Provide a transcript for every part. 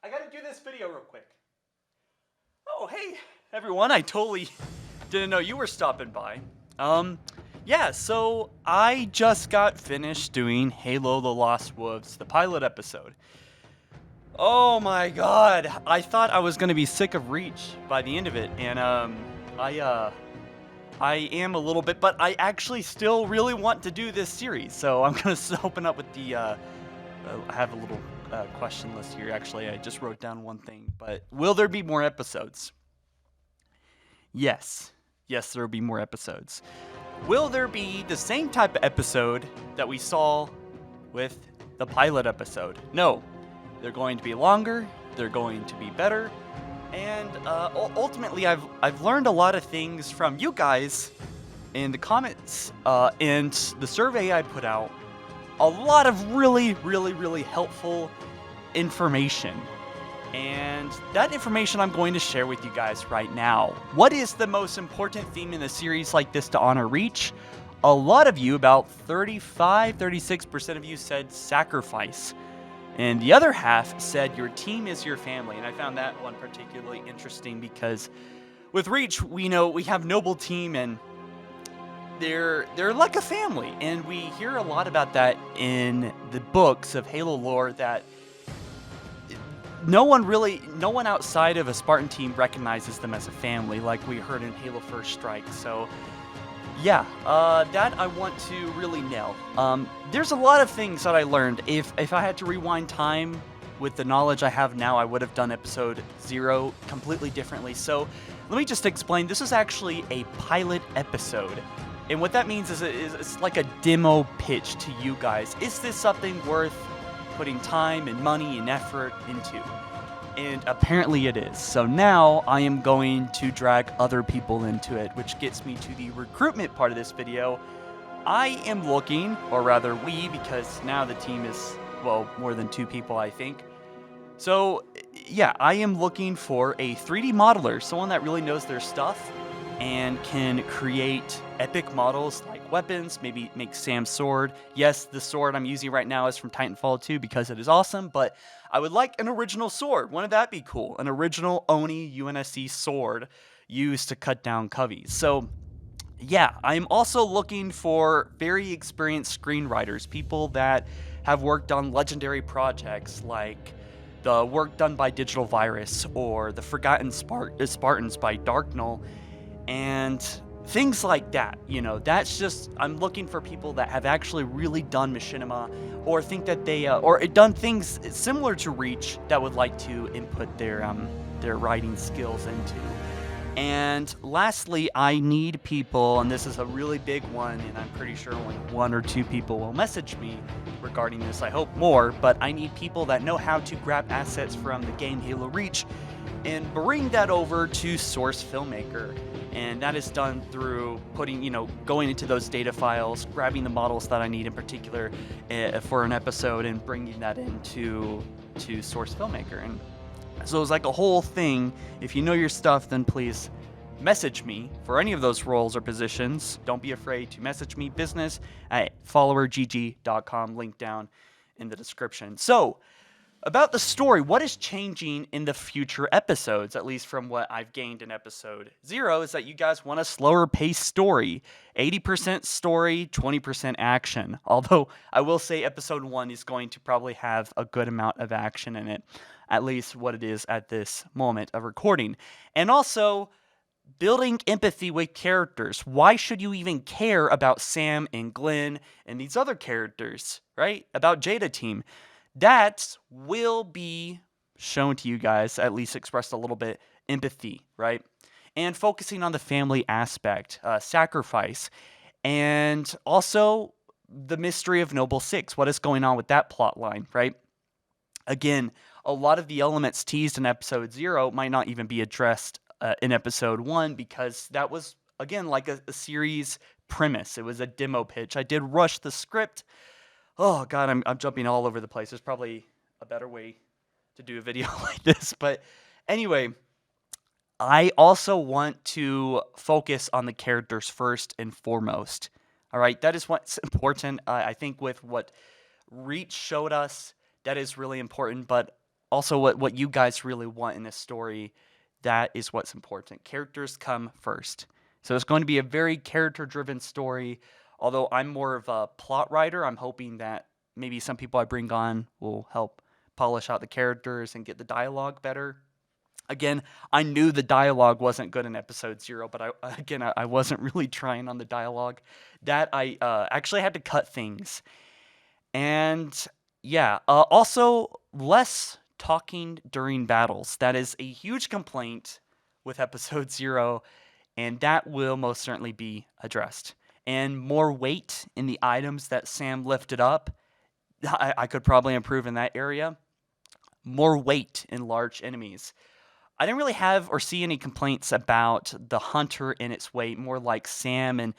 I gotta do this video real quick. Oh, hey, everyone. I totally didn't know you were stopping by. Yeah, so I just got finished doing Halo the Lost Wolves, the pilot episode. Oh my god, I thought I was gonna be sick of Reach by the end of it, and I am a little bit, but I actually still really want to do this series, so I'm gonna open up with the, I have a little question list here, actually. I just wrote down one thing, but will there be more episodes? Yes, there will be more episodes. Will there be the same type of episode that we saw with the pilot episode? No. They're going to be longer, they're going to be better, and ultimately I've learned a lot of things from you guys in the comments and the survey I put out. A lot of really helpful information. And that information I'm going to share with you guys right now. What is the most important theme in a series like this to honor Reach? A lot of you, about 36% of you said sacrifice. And the other half said your team is your family. And I found that one particularly interesting because with Reach, we know we have Noble Team and they're like a family. And we hear a lot about that in the books of Halo lore, that no one outside of a Spartan team recognizes them as a family, like we heard in Halo First Strike. So yeah, that I want to really nail. There's a lot of things that I learned. If I had to rewind time with the knowledge I have now, I would have done episode 0 completely differently. So let me just explain. This is actually a pilot episode. And what that means is it's like a demo pitch to you guys. Is this something worth putting time and money and effort into? And apparently it is. So now I am going to drag other people into it, which gets me to the recruitment part of this video. I am looking, or rather we, because now the team is, well, more than 2 people, I think. So yeah, I am looking for a 3D modeler, someone that really knows their stuff and can create epic models like weapons, maybe make Sam's sword. Yes, the sword I'm using right now is from Titanfall 2 because it is awesome, but I would like an original sword. Wouldn't that be cool? An original Oni UNSC sword used to cut down Coveys. So yeah, I'm also looking for very experienced screenwriters, people that have worked on legendary projects like the work done by Digital Virus or the Forgotten Spartans by Darknull, and things like that. That's just, I'm looking for people that have actually really done machinima, or think that they or done things similar to Reach that would like to input their writing skills into. And lastly, I need people, and this is a really big one, and I'm pretty sure only 1 or 2 people will message me regarding this. I hope more, but I need people that know how to grab assets from the game Halo Reach and bring that over to Source Filmmaker. And that is done through putting, going into those data files, grabbing the models that I need in particular for an episode, and bringing that into Source Filmmaker. And so it's like a whole thing. If you know your stuff, then please message me for any of those roles or positions. Don't be afraid to message me, business at followergg.com, link down in the description. So, about the story, what is changing in the future episodes, at least from what I've gained in episode 0, is that you guys want a slower paced story. 80% story, 20% action. Although I will say episode 1 is going to probably have a good amount of action in it, at least what it is at this moment of recording. And also, building empathy with characters. Why should you even care about Sam and Glenn and these other characters, right? About Jeta Team. That will be shown to you guys, at least expressed a little bit, empathy, right? And focusing on the family aspect, sacrifice, and also the mystery of Noble Six. What is going on with that plot line, right? Again, a lot of the elements teased in episode 0 might not even be addressed in episode 1, because that was, again, like a series premise. It was a demo pitch. I did rush the script. Oh God, I'm jumping all over the place. There's probably a better way to do a video like this. But anyway, I also want to focus on the characters first and foremost. All right, that is what's important. I think with what Reach showed us, That is really important, but also what you guys really want in a story, that is what's important. Characters come first. So it's going to be a very character-driven story. Although I'm more of a plot writer, I'm hoping that maybe some people I bring on will help polish out the characters and get the dialogue better. Again, I knew the dialogue wasn't good in episode 0, but I wasn't really trying on the dialogue. That I actually had to cut things. And yeah, also less talking during battles. That is a huge complaint with episode 0, and that will most certainly be addressed. And more weight in the items that Sam lifted up. I could probably improve in that area. More weight in large enemies. I didn't really have or see any complaints about the hunter in its weight, more like Sam, and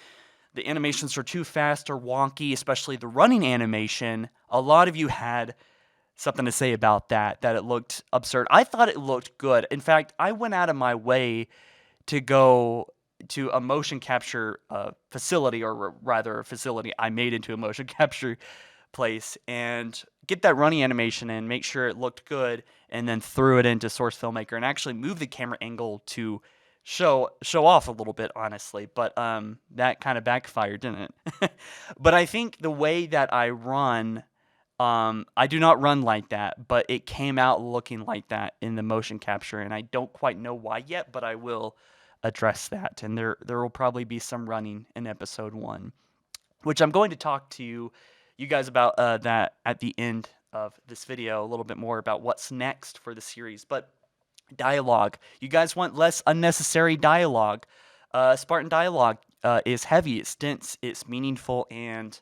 the animations are too fast or wonky, especially the running animation. A lot of you had something to say about that it looked absurd. I thought it looked good. In fact, I went out of my way to go to a motion capture facility, or rather a facility I made into a motion capture place, and get that running animation in, make sure it looked good, and then threw it into Source Filmmaker and actually move the camera angle to show off a little bit, honestly. But that kind of backfired, didn't it? But I think the way that I run, I do not run like that, but it came out looking like that in the motion capture, and I don't quite know why yet, but I will address that. And there will probably be some running in episode 1, which I'm going to talk to you guys about that at the end of this video, a little bit more about what's next for the series. But dialogue, you guys want less unnecessary dialogue. Spartan dialogue is heavy, it's dense, it's meaningful, and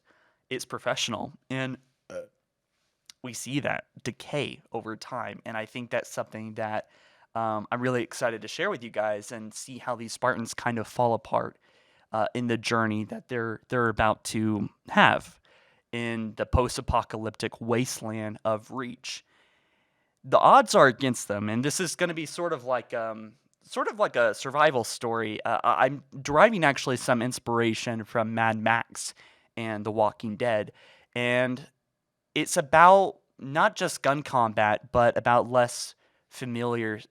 it's professional. And we see that decay over time, and I think that's something that I'm really excited to share with you guys and see how these Spartans kind of fall apart in the journey that they're about to have in the post-apocalyptic wasteland of Reach. The odds are against them, and this is going to be sort of like a survival story. I'm deriving actually some inspiration from Mad Max and The Walking Dead, and it's about not just gun combat, but about less familiar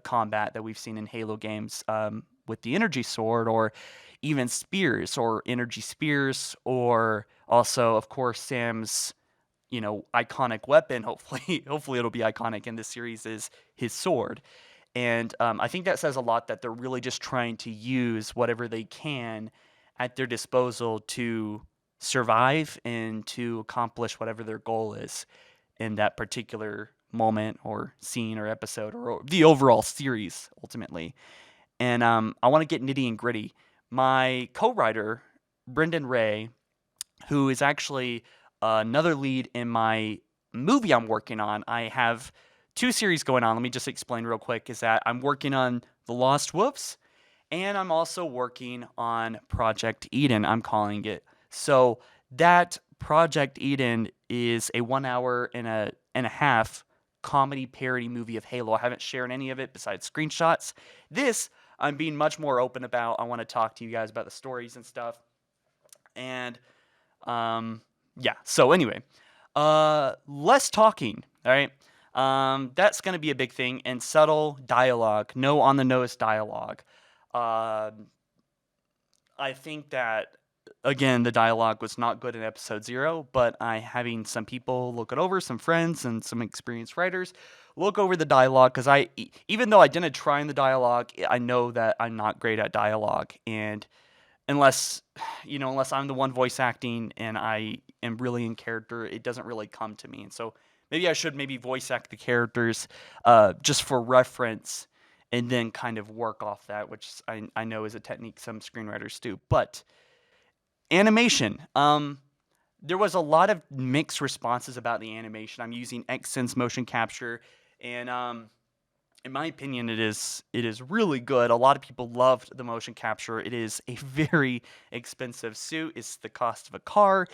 combat that we've seen in Halo games with the energy sword, or even spears, or energy spears, or also, of course, Sam's iconic weapon. Hopefully it'll be iconic in this series, is his sword. And I think that says a lot, that they're really just trying to use whatever they can at their disposal to survive and to accomplish whatever their goal is in that particular moment or scene or episode, or the overall series ultimately. And I want to get nitty and gritty. My co-writer, Brendan Ray, who is actually another lead in my movie I'm working on. I have 2 series going on. Let me just explain real quick, is that I'm working on The Lost Wolves, and I'm also working on Project Eden, I'm calling it. So that Project Eden is a 1 hour and a half comedy parody movie of Halo. I haven't shared any of it besides screenshots. This I'm being much more open about. I want to talk to you guys about the stories and stuff. And yeah, so anyway, less talking, all right? That's going to be a big thing, and subtle dialogue, no on-the-nose dialogue. I think that, again, the dialogue was not good in episode 0, but having some people look it over, some friends and some experienced writers, look over the dialogue, because even though I didn't try in the dialogue, I know that I'm not great at dialogue, and unless I'm the one voice acting and I am really in character, it doesn't really come to me. And so maybe I should voice act the characters just for reference, and then kind of work off that, which I know is a technique some screenwriters do. But animation, there was a lot of mixed responses about the animation. I'm using Xsense motion capture, and in my opinion, it is really good. A lot of people loved the motion capture. It is a very expensive suit. It's the cost of a car.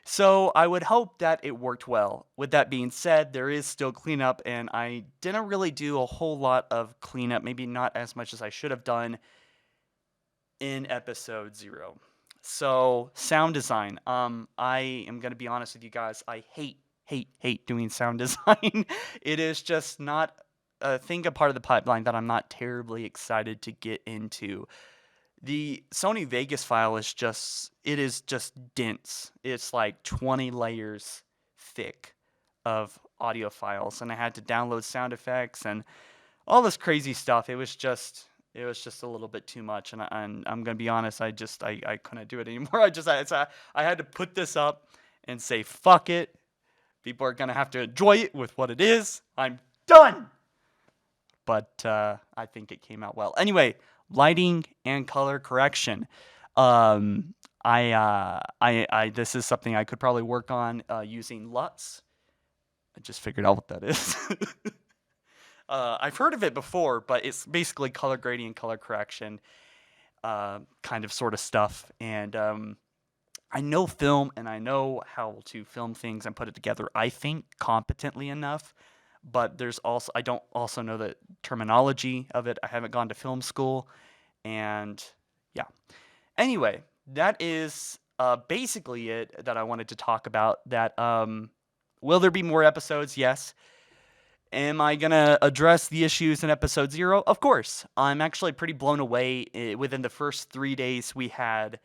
So I would hope that it worked well. With that being said, there is still cleanup, and I didn't really do a whole lot of cleanup, maybe not as much as I should have done in episode 0. So sound design. I am going to be honest with you guys. I hate hate doing sound design. It is just not a thing, a part of the pipeline that I'm not terribly excited to get into. The Sony Vegas file is just dense. It's like 20 layers thick of audio files, and I had to download sound effects and all this crazy stuff. It was just a little bit too much, and I'm gonna be honest. I couldn't do it anymore. I had to put this up and say fuck it. People are gonna have to enjoy it with what it is. I'm done. But I think it came out well. Anyway, lighting and color correction. This is something I could probably work on using LUTs. I just figured out what that is. I've heard of it before, but it's basically color grading and color correction, kind of sort of stuff. And I know film, and I know how to film things and put it together, I think, competently enough. But I don't also know the terminology of it. I haven't gone to film school, and yeah. Anyway, that is basically it that I wanted to talk about. That will there be more episodes? Yes. Am I going to address the issues in episode 0? Of course. I'm actually pretty blown away. Within the first 3 days, we had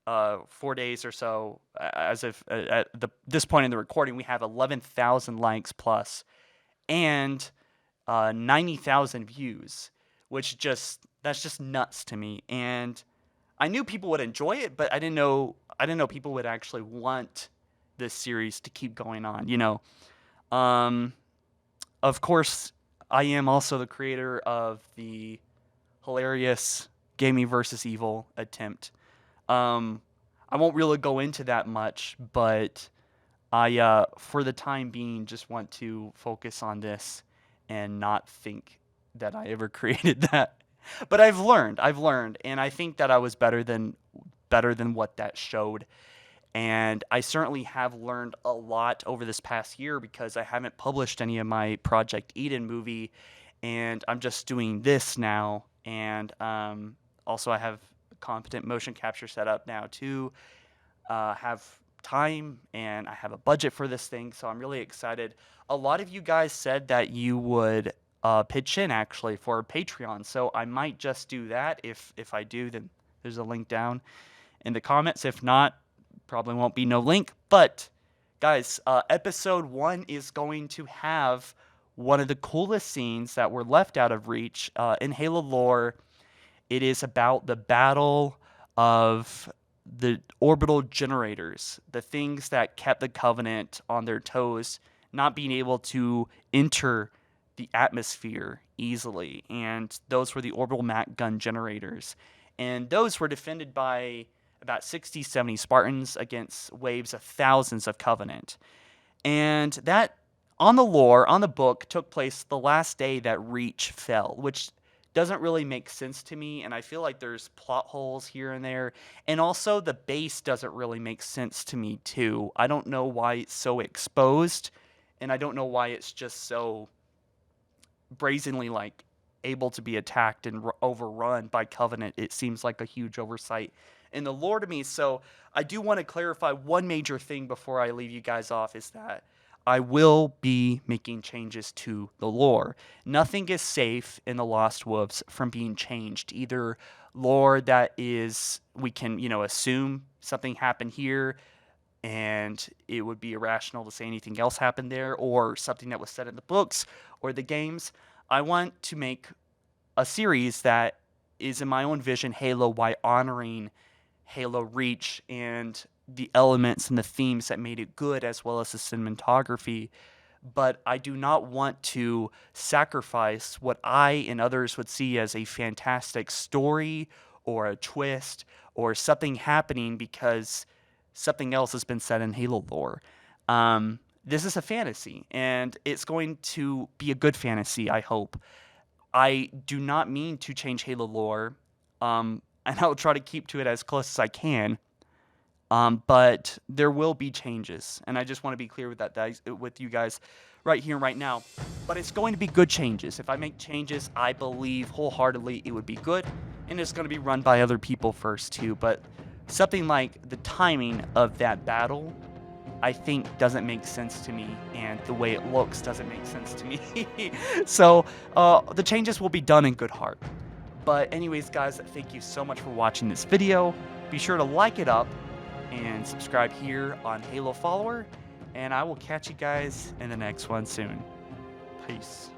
4 days or so, as if at this point in the recording, we have 11,000 likes plus and 90,000 views, which that's just nuts to me. And I knew people would enjoy it, but I didn't know people would actually want this series to keep going on, you know. Of course, I am also the creator of the hilarious Gaming versus Evil attempt. I won't really go into that much, but I, for the time being, just want to focus on this and not think that I ever created that. But I've learned, and I think that I was better than what that showed. And I certainly have learned a lot over this past year because I haven't published any of my Project Eden movie, and I'm just doing this now. And also I have competent motion capture set up now to have time, and I have a budget for this thing, so I'm really excited. A lot of you guys said that you would pitch in actually for Patreon, so I might just do that. If I do, then there's a link down in the comments. If not, probably won't be no link. But guys, episode 1 is going to have one of the coolest scenes that were left out of reach in Halo lore. It is about the battle of the orbital generators, the things that kept the Covenant on their toes, not being able to enter the atmosphere easily. And those were the orbital Mac gun generators. And those were defended by about 60, 70 Spartans against waves of thousands of Covenant. And that, on the lore, on the book, took place the last day that Reach fell, which doesn't really make sense to me, and I feel like there's plot holes here and there. And also, the base doesn't really make sense to me, too. I don't know why it's so exposed, and I don't know why it's just so brazenly, like, able to be attacked and overrun by Covenant. It seems like a huge oversight in the lore to me. So I do want to clarify one major thing before I leave you guys off, is that I will be making changes to the lore. Nothing is safe in the Lost Wolves from being changed. Either lore that is, we can, assume something happened here and it would be irrational to say anything else happened there, or something that was said in the books or the games. I want to make a series that is, in my own vision, Halo, while honoring Halo Reach and the elements and the themes that made it good, as well as the cinematography. But I do not want to sacrifice what I and others would see as a fantastic story or a twist or something happening because something else has been said in Halo lore. This is a fantasy, and it's going to be a good fantasy, I hope. I do not mean to change Halo lore, and I'll try to keep to it as close as I can. But there will be changes, and I just want to be clear with that, with you guys right here and right now. But it's going to be good changes. If I make changes, I believe wholeheartedly it would be good, and it's going to be run by other people first too. But something like the timing of that battle I think doesn't make sense to me, and the way it looks doesn't make sense to me. So the changes will be done in good heart. But anyways, guys, thank you so much for watching this video. Be sure to like it up and subscribe here on HaloFollower, and I will catch you guys in the next one soon. Peace.